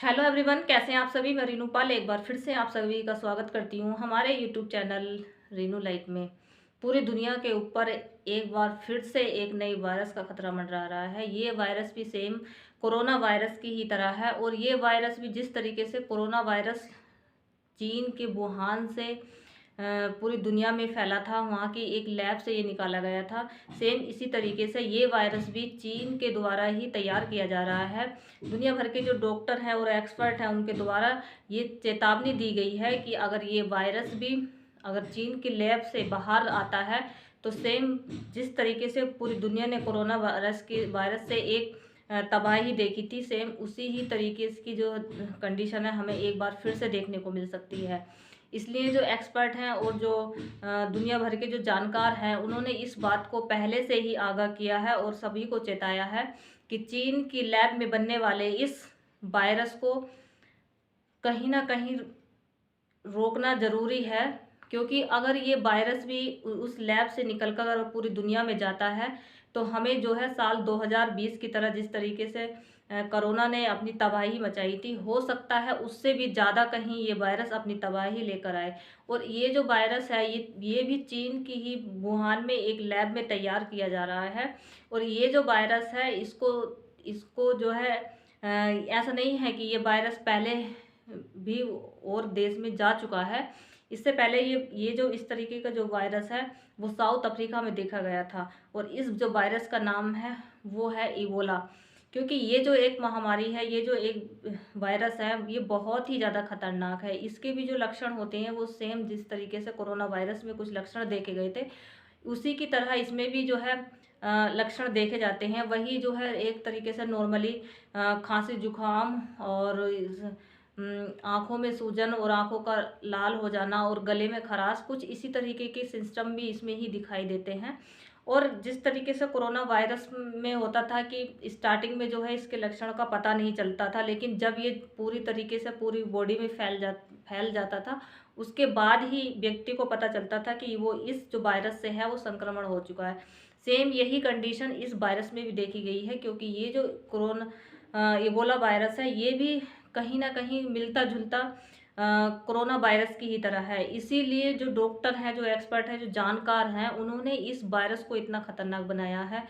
Hello everyone, कैसे हैं आप सभी। मैं रीनू पाल एक बार फिर से आप सभी का स्वागत करती हूं हमारे यूट्यूब चैनल रीनू लाइफ में। पूरी दुनिया के ऊपर एक बार फिर से एक नई वायरस का खतरा मंडरा रहा है। ये वायरस भी सेम कोरोना वायरस की ही तरह है और ये वायरस भी जिस तरीके से कोरोना वायरस चीन के वुहान से पूरी दुनिया में फैला था, वहाँ की एक लैब से ये निकाला गया था। सेम इसी तरीके से ये वायरस भी चीन के द्वारा ही तैयार किया जा रहा है। दुनिया भर के जो डॉक्टर हैं और एक्सपर्ट हैं उनके द्वारा ये चेतावनी दी गई है कि अगर ये वायरस भी अगर चीन की लैब से बाहर आता है तो सेम जिस तरीके से पूरी दुनिया ने कोरोना वायरस से एक तबाही देखी थी, सेम उसी ही तरीके की जो कंडीशन है हमें एक बार फिर से देखने को मिल सकती है। इसलिए जो एक्सपर्ट हैं और जो दुनिया भर के जो जानकार हैं उन्होंने इस बात को पहले से ही आगाह किया है और सभी को चेताया है कि चीन की लैब में बनने वाले इस वायरस को कहीं ना कहीं रोकना ज़रूरी है। क्योंकि अगर ये वायरस भी उस लैब से निकलकर अगर पूरी दुनिया में जाता है तो हमें जो है साल 2020 की तरह जिस तरीके से कोरोना ने अपनी तबाही मचाई थी, हो सकता है उससे भी ज़्यादा कहीं ये वायरस अपनी तबाही लेकर आए। और ये जो वायरस है ये भी चीन की ही वुहान में एक लैब में तैयार किया जा रहा है। और ये जो वायरस है इसको इसको जो है ऐसा नहीं है कि ये वायरस पहले भी और देश में जा चुका है। इससे पहले ये जो इस तरीके का जो वायरस है वो साउथ अफ्रीका में देखा गया था और इस जो वायरस का नाम है वो है इबोला। क्योंकि ये जो एक महामारी है, ये जो एक वायरस है, ये बहुत ही ज़्यादा खतरनाक है। इसके भी जो लक्षण होते हैं वो सेम जिस तरीके से कोरोना वायरस में कुछ लक्षण देखे गए थे उसी की तरह इसमें भी जो है लक्षण देखे जाते हैं। वही जो है एक तरीके से नॉर्मली खांसी जुकाम और आँखों में सूजन और आँखों का लाल हो जाना और गले में खराश, कुछ इसी तरीके के सिम्पटम भी इसमें ही दिखाई देते हैं। और जिस तरीके से कोरोना वायरस में होता था कि स्टार्टिंग में जो है इसके लक्षण का पता नहीं चलता था, लेकिन जब ये पूरी तरीके से पूरी बॉडी में फैल जाता था उसके बाद ही व्यक्ति को पता चलता था कि वो इस जो वायरस से है वो संक्रमण हो चुका है। सेम यही कंडीशन इस वायरस में भी देखी गई है। क्योंकि ये जो इबोला वायरस है ये भी कहीं ना कहीं मिलता जुलता कोरोना वायरस की ही तरह है। इसीलिए जो डॉक्टर हैं, जो एक्सपर्ट हैं, जो जानकार हैं, उन्होंने इस वायरस को इतना खतरनाक बनाया है।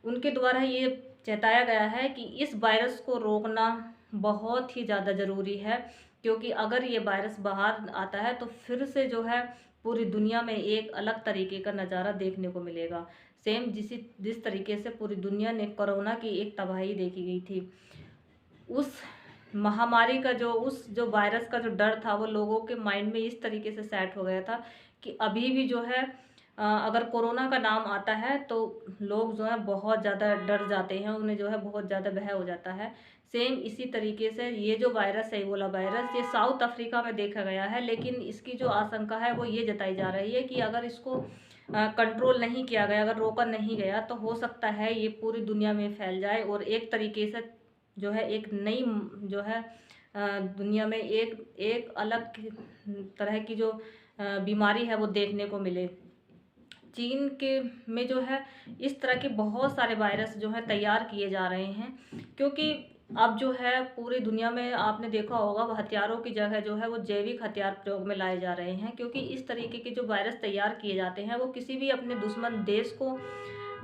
उनके द्वारा ये चेताया गया है कि इस वायरस को रोकना बहुत ही ज़्यादा ज़रूरी है। क्योंकि अगर ये वायरस बाहर आता है तो फिर से जो है पूरी दुनिया में एक अलग तरीके का नज़ारा देखने को मिलेगा। सेम जिस तरीके से पूरी दुनिया ने कोरोना की एक तबाही देखी गई थी, उस महामारी का जो उस जो वायरस का जो डर था वो लोगों के माइंड में इस तरीके से सेट हो गया था कि अभी भी जो है अगर कोरोना का नाम आता है तो लोग जो है बहुत ज़्यादा डर जाते हैं, उन्हें जो है बहुत ज़्यादा भय हो जाता है। सेम इसी तरीके से ये जो वायरस है, इबोला वायरस, ये साउथ अफ्रीका में देखा गया है। लेकिन इसकी जो आशंका है वो ये जताई जा रही है कि अगर इसको कंट्रोल नहीं किया गया, अगर रोका नहीं गया तो हो सकता है ये पूरी दुनिया में फैल जाए और एक तरीके से जो है एक नई जो है दुनिया में एक एक अलग तरह की जो बीमारी है वो देखने को मिले। चीन के में जो है इस तरह के बहुत सारे वायरस जो है तैयार किए जा रहे हैं। क्योंकि अब जो है पूरी दुनिया में आपने देखा होगा वो हथियारों की जगह जो है वो जैविक हथियार प्रयोग में लाए जा रहे हैं। क्योंकि इस तरीके के जो वायरस तैयार किए जाते हैं वो किसी भी अपने दुश्मन देश को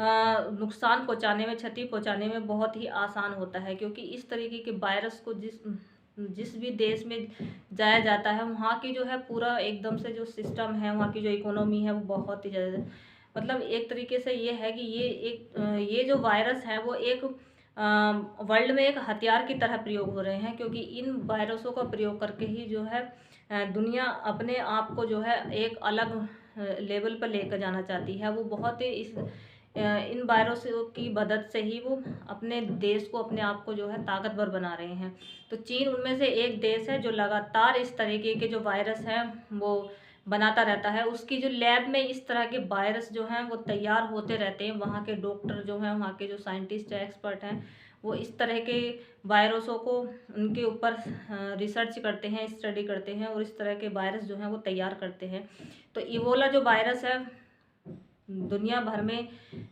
नुकसान पहुंचाने में, क्षति पहुंचाने में बहुत ही आसान होता है। क्योंकि इस तरीके के वायरस को जिस जिस भी देश में जाया जाता है वहाँ की जो है पूरा एकदम से जो सिस्टम है, वहाँ की जो इकोनॉमी है वो बहुत ही ज़्यादा, मतलब एक तरीके से ये है कि ये जो वायरस है वो एक वर्ल्ड में एक हथियार की तरह प्रयोग हो रहे हैं। क्योंकि इन वायरसों का प्रयोग करके ही जो है दुनिया अपने आप को जो है एक अलग लेवल पर लेकर जाना चाहती है। वो बहुत ही इन वायरसों की मदद से ही वो अपने देश को, अपने आप को जो है ताकतवर बना रहे हैं। तो चीन उनमें से एक देश है जो लगातार इस तरीके के जो वायरस हैं वो बनाता रहता है। उसकी जो लैब में इस तरह के वायरस जो हैं वो तैयार होते रहते हैं। वहाँ के डॉक्टर जो हैं, वहाँ के जो साइंटिस्ट है, एक्सपर्ट हैं, वो इस तरह के वायरसों को उनके ऊपर रिसर्च करते हैं, स्टडी करते हैं और इस तरह के वायरस जो हैं वो तैयार करते हैं। तो इबोला जो वायरस है दुनिया भर में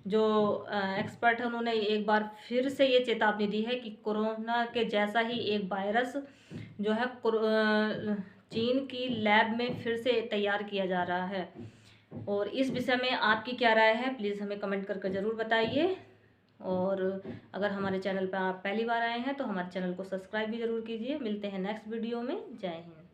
जो एक्सपर्ट हैं उन्होंने एक बार फिर से ये चेतावनी दी है कि कोरोना के जैसा ही एक वायरस जो है चीन की लैब में फिर से तैयार किया जा रहा है। और इस विषय में आपकी क्या राय है, प्लीज़ हमें कमेंट करके ज़रूर बताइए। और अगर हमारे चैनल पर आप पहली बार आए हैं तो हमारे चैनल को सब्सक्राइब भी ज़रूर कीजिए। मिलते हैं नेक्स्ट वीडियो में। जय हिंद।